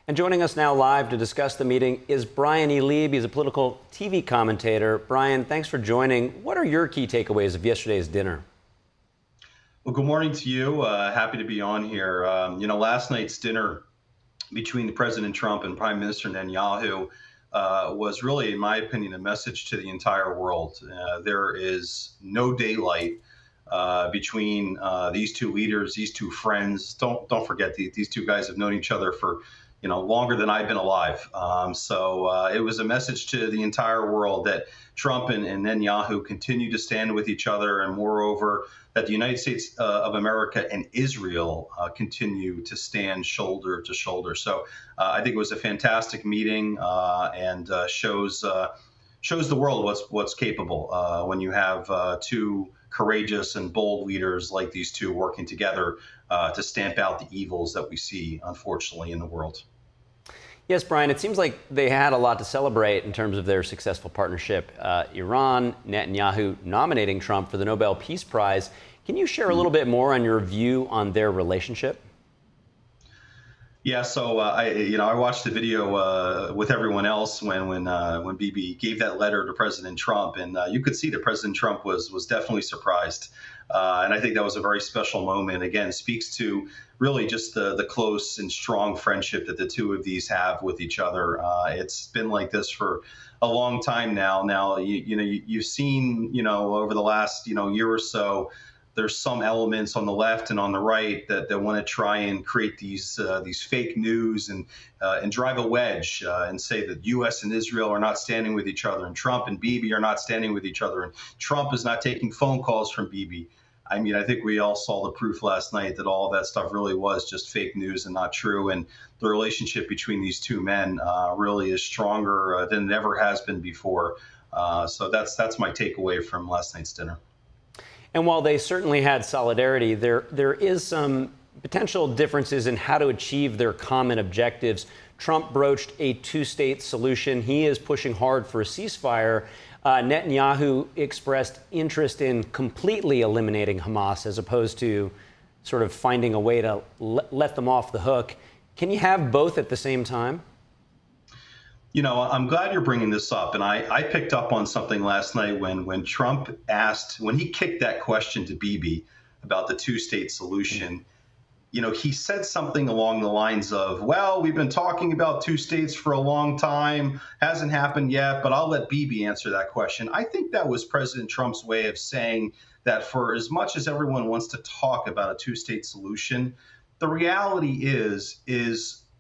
And joining us now live to discuss the meeting is Bryan Leib. He's a political TV commentator. Bryan, thanks for joining. What are your key takeaways of yesterday's dinner? Well, good morning to you. Happy to be on here. Last night's dinner between the President Trump and Prime Minister Netanyahu was really, in my opinion, a message to the entire world. There is no daylight between these two leaders, these two friends. Don't forget these two guys have known each other for longer than I've been alive. So it was a message to the entire world that Trump and Netanyahu continue to stand with each other, and moreover, that the United States of America and Israel continue to stand shoulder to shoulder. So I think it was a fantastic meeting and shows the world what's capable when you have two courageous and bold leaders like these two working together to stamp out the evils that we see, unfortunately, in the world. Yes, Bryan, it seems like they had a lot to celebrate in terms of their successful partnership. Iran, Netanyahu nominating Trump for the Nobel Peace Prize. Can you share a little bit more on your view on their relationship? Yeah, so I watched the video with everyone else when Bibi gave that letter to President Trump, and you could see that President Trump was definitely surprised, and I think that was a very special moment. Again, speaks to really just the close and strong friendship that the two of these have with each other. It's been like this for a long time now. Now you've seen over the last year or so. There's some elements on the left and on the right that want to try and create these fake news and drive a wedge and say that U.S. and Israel are not standing with each other, and Trump and Bibi are not standing with each other, and Trump is not taking phone calls from Bibi. I mean, I think we all saw the proof last night that all of that stuff really was just fake news and not true. And the relationship between these two men really is stronger than it ever has been before. So that's my takeaway from last night's dinner. And while they certainly had solidarity, there is some potential differences in how to achieve their common objectives. Trump broached a two-state solution. He is pushing hard for a ceasefire. Netanyahu expressed interest in completely eliminating Hamas as opposed to sort of finding a way to let them off the hook. Can you have both at the same time? I'm glad you're bringing this up. And I picked up on something last night when Trump when he kicked that question to Bibi about the two-state solution. He said something along the lines of, well, we've been talking about two states for a long time, hasn't happened yet, but I'll let Bibi answer that question. I think that was President Trump's way of saying that for as much as everyone wants to talk about a two-state solution, the reality is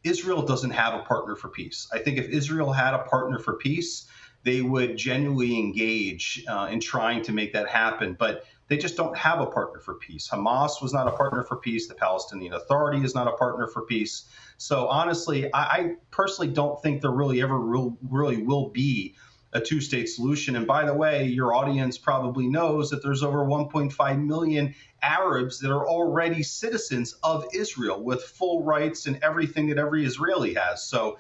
Israel doesn't have a partner for peace. I think if Israel had a partner for peace, they would genuinely engage in trying to make that happen. But they just don't have a partner for peace. Hamas was not a partner for peace. The Palestinian Authority is not a partner for peace. So honestly, I personally don't think there really ever really will be a two-state solution. And by the way, your audience probably knows that there's over 1.5 million Arabs that are already citizens of Israel with full rights and everything that every Israeli has. So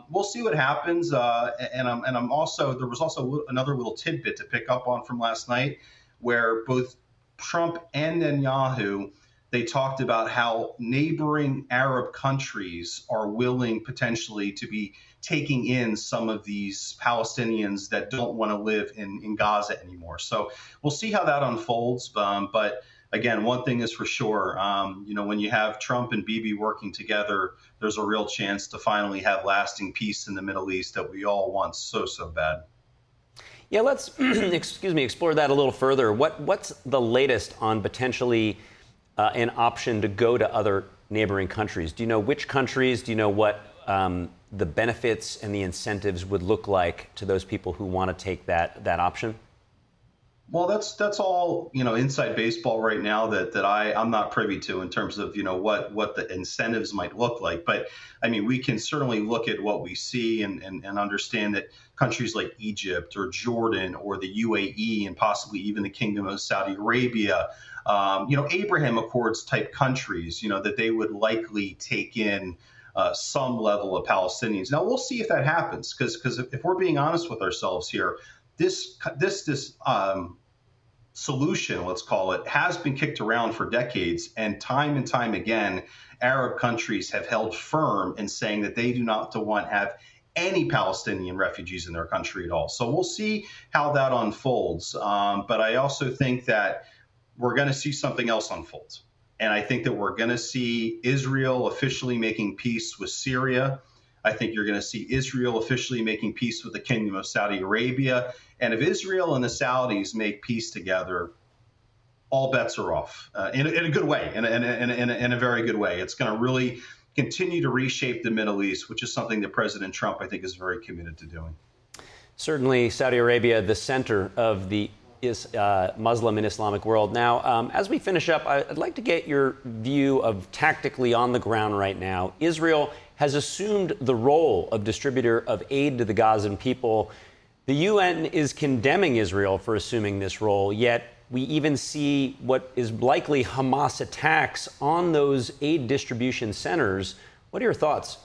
we'll see what happens. And I'm also, there was also another little tidbit to pick up on from last night, where both Trump and Netanyahu, they talked about how neighboring Arab countries are willing potentially to be taking in some of these Palestinians that don't want to live in Gaza anymore. So we'll see how that unfolds. But again, one thing is for sure, when you have Trump and Bibi working together, there's a real chance to finally have lasting peace in the Middle East that we all want so bad. Yeah, let's explore that a little further. What's the latest on potentially an option to go to other neighboring countries? Do you know which countries? Do you know what the benefits and the incentives would look like to those people who want to take that option? Well, that's all inside baseball right now that I'm not privy to in terms of what the incentives might look like. But I mean, we can certainly look at what we see and understand that countries like Egypt or Jordan or the UAE and possibly even the Kingdom of Saudi Arabia, Abraham Accords type countries, that they would likely take in some level of Palestinians. Now we'll see if that happens, because if we're being honest with ourselves here, this solution, let's call it, has been kicked around for decades. And time again, Arab countries have held firm in saying that they do not want to have any Palestinian refugees in their country at all. So we'll see how that unfolds. But I also think that we're going to see something else unfold. And I think that we're going to see Israel officially making peace with Syria. I think you're going to see Israel officially making peace with the Kingdom of Saudi Arabia. And if Israel and the Saudis make peace together, all bets are off in a good way, in a very good way. It's going to really continue to reshape the Middle East, which is something that President Trump, I think, is very committed to doing. Certainly, Saudi Arabia, the center of the Muslim and Islamic world. Now, as we finish up, I'd like to get your view of tactically on the ground right now. Israel has assumed the role of distributor of aid to the Gazan people. The UN is condemning Israel for assuming this role, yet we even see what is likely Hamas attacks on those aid distribution centers. What are your thoughts?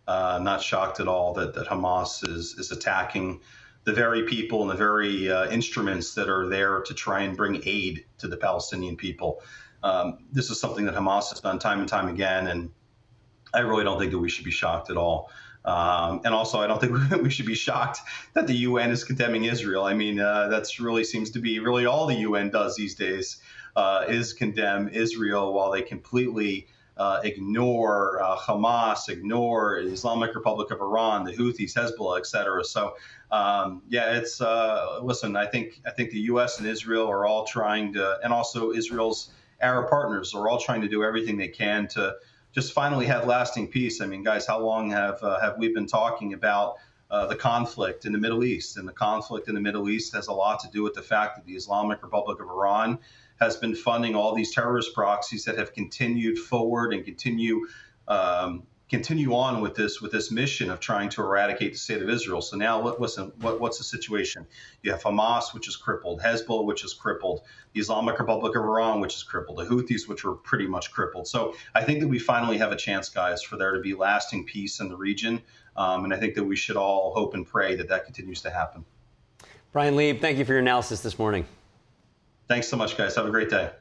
Not shocked at all that Hamas is attacking the very people and the very instruments that are there to try and bring aid to the Palestinian people. This is something that Hamas has done time and time again, and I really don't think that we should be shocked at all. And also, I don't think we should be shocked that the UN is condemning Israel. I mean, that's really seems to be really all the UN does these days is condemn Israel, while they completely ignore Hamas, ignore the Islamic Republic of Iran, the Houthis, Hezbollah, et cetera. So, yeah, it's listen. I think the U.S. and Israel are all trying to, and also Israel's Arab partners are all trying to do everything they can to just finally have lasting peace. I mean, guys, how long have we been talking about the conflict in the Middle East? And the conflict in the Middle East has a lot to do with the fact that the Islamic Republic of Iran has been funding all these terrorist proxies that have continued forward and continue on with this mission of trying to eradicate the state of Israel. So now, listen, what's the situation? You have Hamas, which is crippled, Hezbollah, which is crippled, the Islamic Republic of Iran, which is crippled, the Houthis, which were pretty much crippled. So I think that we finally have a chance, guys, for there to be lasting peace in the region. And I think that we should all hope and pray that that continues to happen. Bryan Leib, thank you for your analysis this morning. Thanks so much, guys. Have a great day.